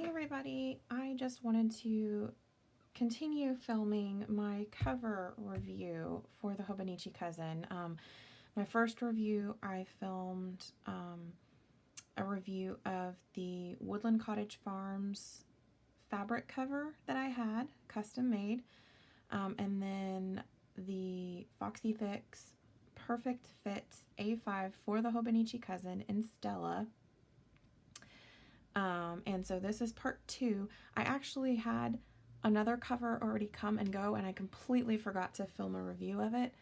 Hey everybody, I just wanted to continue filming my cover review for the Hobonichi Cousin. My first review, I filmed a review of the Woodland Cottage Farms fabric cover that I had, custom made, and then the Foxy Fix Perfect Fit A5 for the Hobonichi Cousin in Stella. And so this is part 2. I actually had another cover already come and go, and I completely forgot to film a review of it.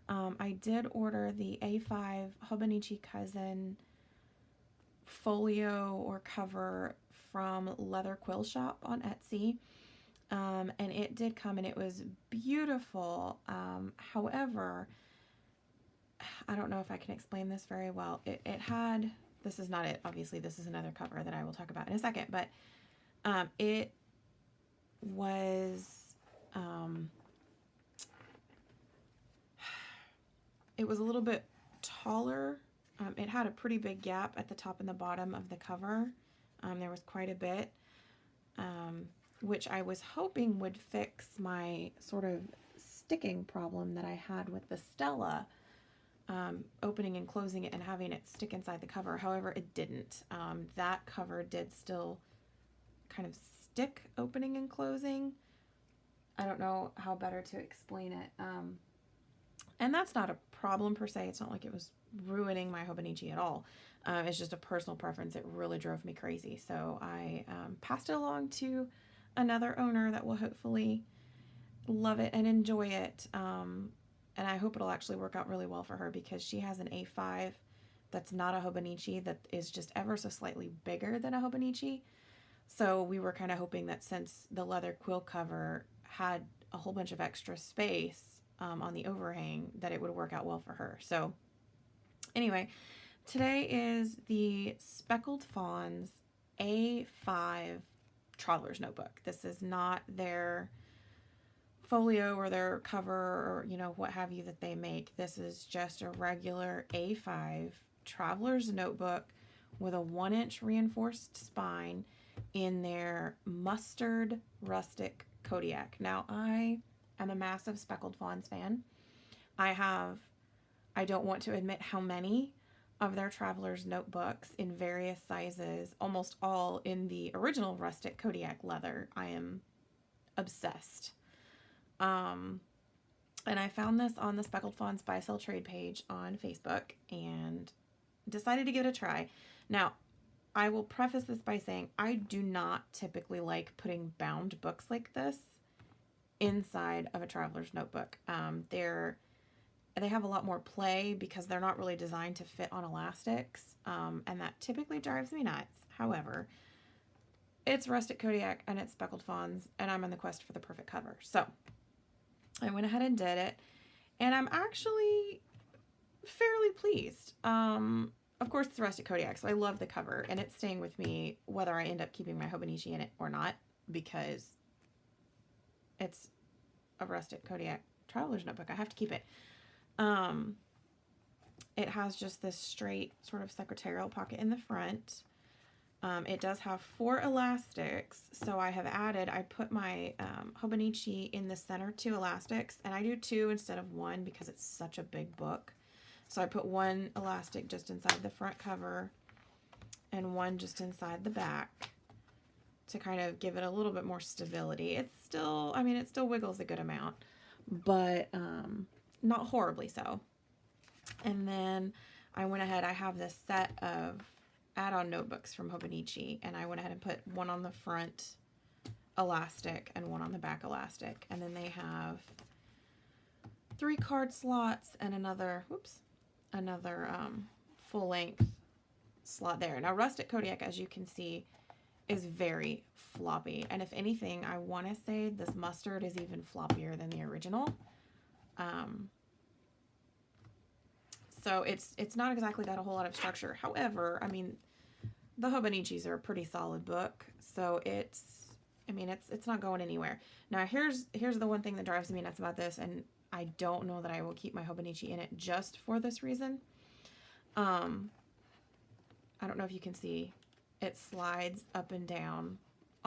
I did order the A5 Hobonichi Cousin folio or cover from Leather Quill Shop on Etsy. And it did come and it was beautiful. However, I don't know if I can explain this very well. It had... This is not it. Obviously, this is another cover that I will talk about in a second, but it was a little bit taller. It had a pretty big gap at the top and the bottom of the cover. There was quite a bit, which I was hoping would fix my sort of sticking problem that I had with the Stella. Opening and closing it and having it stick inside the cover. However, it didn't. That cover did still kind of stick opening and closing. I don't know how better to explain it. And that's not a problem per se. It's not like it was ruining my Hobonichi at all. It's just a personal preference. It really drove me crazy. So I passed it along to another owner that will hopefully love it and enjoy it. And I hope it'll actually work out really well for her because she has an A5 that's not a Hobonichi, that is just ever so slightly bigger than a Hobonichi. So we were kind of hoping that since the leather quill cover had a whole bunch of extra space on the overhang, that it would work out well for her. So anyway, today is the Speckled Fawns A5 Traveler's Notebook. This is not their folio or their cover or what have you that they make. This is just a regular A5 traveler's notebook with a 1-inch reinforced spine in their mustard rustic Kodiak. Now I am a massive Speckled Fawns fan. I don't want to admit how many of their traveler's notebooks in various sizes, almost all in the original rustic Kodiak leather. I am obsessed. And I found this on the Speckled Fawns buy sell trade page on Facebook and decided to give it a try. Now, I will preface this by saying I do not typically like putting bound books like this inside of a traveler's notebook. They have a lot more play because they're not really designed to fit on elastics, and that typically drives me nuts. However, it's rustic Kodiak and it's Speckled Fawns, and I'm on the quest for the perfect cover. So I went ahead and did it, and I'm actually fairly pleased. Of course, it's rustic Kodiak, so I love the cover, and it's staying with me whether I end up keeping my Hobonichi in it or not, because it's a rustic Kodiak traveler's notebook. I have to keep it. It has just this straight sort of secretarial pocket in the front. It does have 4 elastics, so I put my Hobonichi in the center 2 elastics, and I do 2 instead of 1 because it's such a big book. So I put 1 elastic just inside the front cover and 1 just inside the back to kind of give it a little bit more stability. It's still, it still wiggles a good amount, but not horribly so. And then I went ahead, I have this set of add-on notebooks from Hobonichi, and I went ahead and put 1 on the front elastic and 1 on the back elastic, and then they have 3 card slots and another full-length slot there. Now rustic Kodiak, as you can see, is very floppy, and if anything, I want to say this mustard is even floppier than the original. So it's not exactly got a whole lot of structure. However, the Hobonichis are a pretty solid book, so it's not going anywhere. Now here's the one thing that drives me nuts about this, and I don't know that I will keep my Hobonichi in it just for this reason. I don't know if you can see, it slides up and down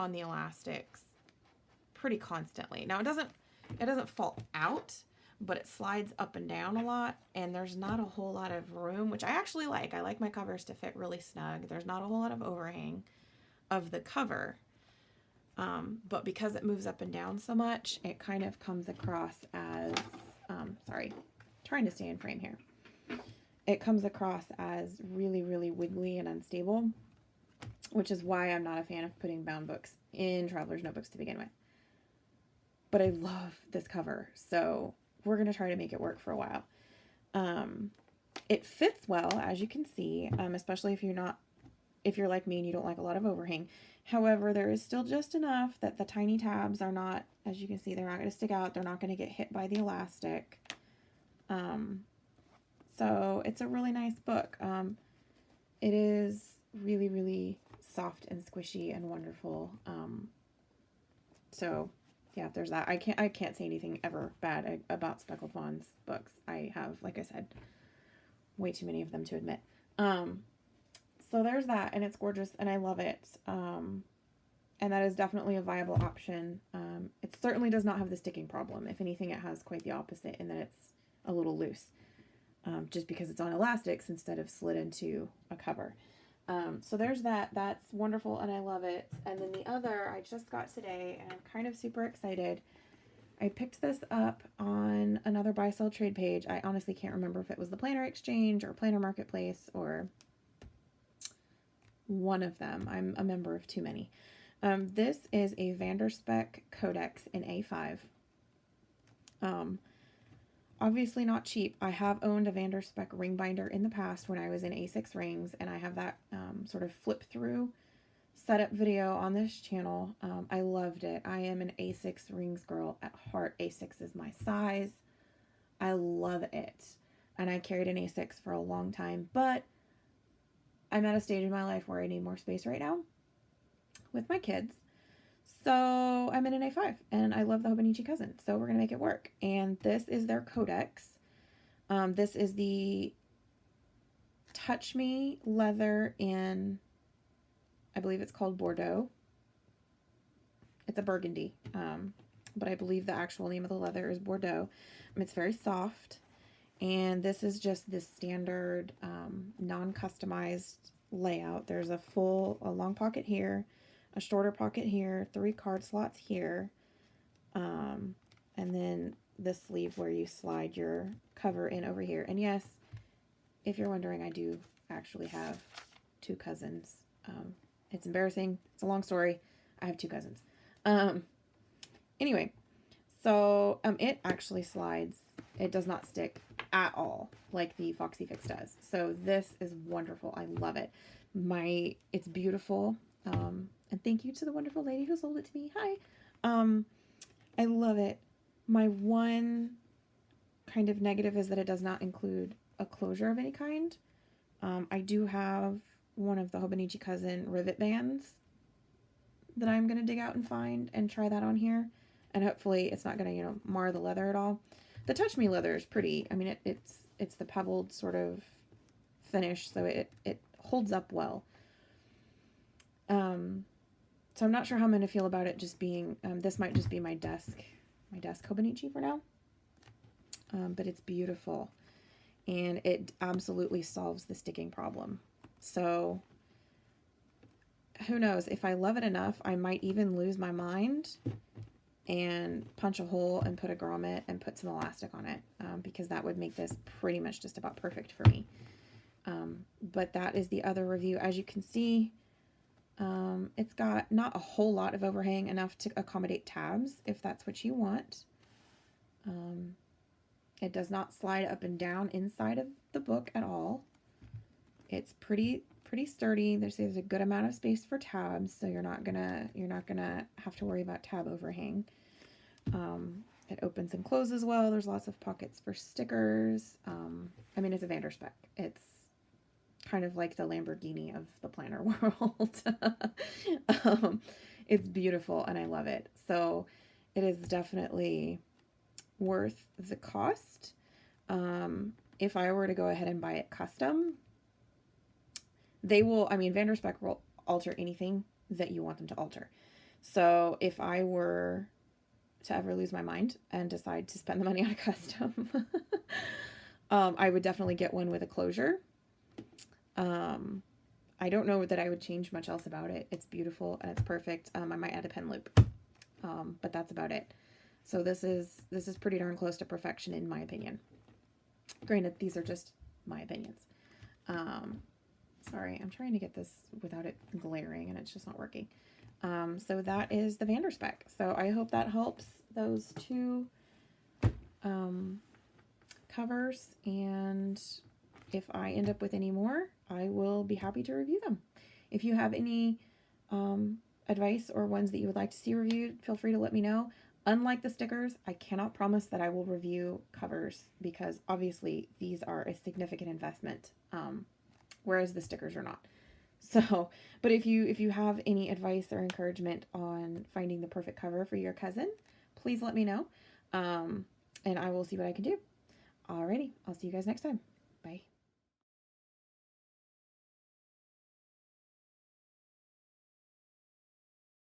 on the elastics pretty constantly. Now it doesn't fall out, but it slides up and down a lot, and there's not a whole lot of room, which I actually like. I like my covers to fit really snug. There's not a whole lot of overhang of the cover, but because it moves up and down so much, it kind of comes across as, sorry, trying to stay in frame here. It comes across as really, really wiggly and unstable, which is why I'm not a fan of putting bound books in traveler's notebooks to begin with. But I love this cover, so we're going to try to make it work for a while. It fits well, as you can see, especially if you're like me and you don't like a lot of overhang. However, there is still just enough that the tiny tabs are not, as you can see, they're not going to stick out. They're not going to get hit by the elastic. So it's a really nice book. It is really, really soft and squishy and wonderful. So yeah, there's that. I can't say anything ever bad about Speckled Fawns books. I have, like I said, way too many of them to admit. So there's that, and it's gorgeous, and I love it. And that is definitely a viable option. It certainly does not have the sticking problem. If anything, it has quite the opposite in that it's a little loose, just because it's on elastics instead of slid into a cover. So there's that. That's wonderful, and I love it. And then the other I just got today, and I'm kind of super excited. I picked this up on another buy-sell trade page. I honestly can't remember if it was the Planner Exchange or Planner Marketplace or one of them. I'm a member of too many. This is a Speck Codex in A5. Obviously not cheap. I have owned a Speck ring binder in the past when I was in A6 rings, and I have that sort of flip through setup video on this channel. I loved it. I am an A6 rings girl at heart. A6 is my size. I love it. And I carried an A6 for a long time, but I'm at a stage in my life where I need more space right now with my kids. So I'm in an A5, and I love the Hobonichi cousin, so we're going to make it work. And this is their Codex. This is the Touch Me leather in, I believe it's called Bordeaux. It's a burgundy, but I believe the actual name of the leather is Bordeaux. It's very soft, and this is just this standard non-customized layout. There's a long pocket here, a shorter pocket here, 3 card slots here, and then the sleeve where you slide your cover in over here. And yes, if you're wondering, I do actually have 2 cousins. It's embarrassing. It's a long story. I have 2 cousins. Anyway, so it actually slides. It does not stick at all like the Foxy Fix does. So this is wonderful. I love it. It's beautiful. And thank you to the wonderful lady who sold it to me. Hi. I love it. My one kind of negative is that it does not include a closure of any kind. I do have one of the Hobonichi cousin rivet bands that I'm going to dig out and find and try that on here. And hopefully it's not going to, mar the leather at all. The Touch Me leather is pretty. I mean, it's the pebbled sort of finish, so it holds up well. So I'm not sure how I'm going to feel about it just being, this might just be my desk Hobonichi for now. But it's beautiful, and it absolutely solves the sticking problem. So who knows, if I love it enough, I might even lose my mind and punch a hole and put a grommet and put some elastic on it, because that would make this pretty much just about perfect for me. But that is the other review. As you can see, it's got not a whole lot of overhang, enough to accommodate tabs if that's what you want. It does not slide up and down inside of the book at all. It's pretty sturdy. There's a good amount of space for tabs, so you're not gonna have to worry about tab overhang. It opens and closes well. There's lots of pockets for stickers. I mean, it's a Speck. It's kind of like the Lamborghini of the planner world. It's beautiful, and I love it. So it is definitely worth the cost. If I were to go ahead and buy it custom, they will, Speck will alter anything that you want them to alter. So if I were to ever lose my mind and decide to spend the money on a custom, I would definitely get one with a closure. I don't know that I would change much else about it. It's beautiful and it's perfect. I might add a pen loop, but that's about it. So this is pretty darn close to perfection in my opinion. Granted, these are just my opinions. Sorry, I'm trying to get this without it glaring and it's just not working. So that is the Vanderspeck. So I hope that helps those two covers, and if I end up with any more, I will be happy to review them. If you have any advice or ones that you would like to see reviewed, feel free to let me know. Unlike the stickers, I cannot promise that I will review covers because obviously these are a significant investment, whereas the stickers are not. So, but if you have any advice or encouragement on finding the perfect cover for your cousin, please let me know, and I will see what I can do. Alrighty, I'll see you guys next time.